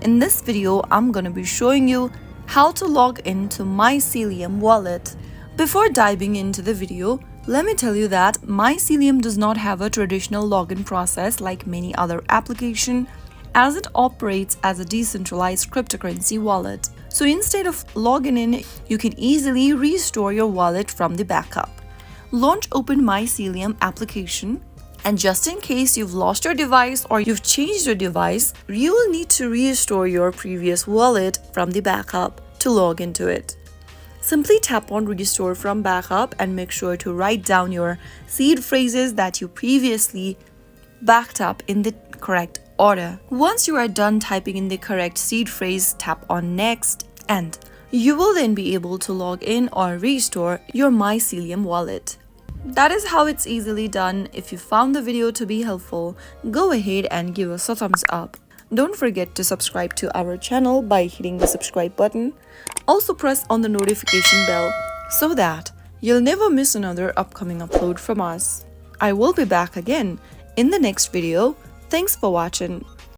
In this video, I'm gonna be showing you how to log into Mycelium Wallet. Before diving into the video, let me tell you that Mycelium does not have a traditional login process like many other applications, as it operates as a decentralized cryptocurrency wallet. So instead of logging in, you can easily restore your wallet from the backup. Launch Open Mycelium application, and just in case you've lost your device or you've changed your device, you will need to restore your previous wallet from the backup to log into it. Simply tap on Restore from Backup and make sure to write down your seed phrases that you previously backed up in the correct order. Once you are done typing in the correct seed phrase, tap on Next, and you will then be able to log in or restore your Mycelium wallet. That is how it's easily done. If you found the video to be helpful, go ahead and give us a thumbs up. Don't forget to subscribe to our channel by hitting the subscribe button. Also press on the notification bell so that you'll never miss another upcoming upload from us. I will be back again in the next video. Thanks for watching.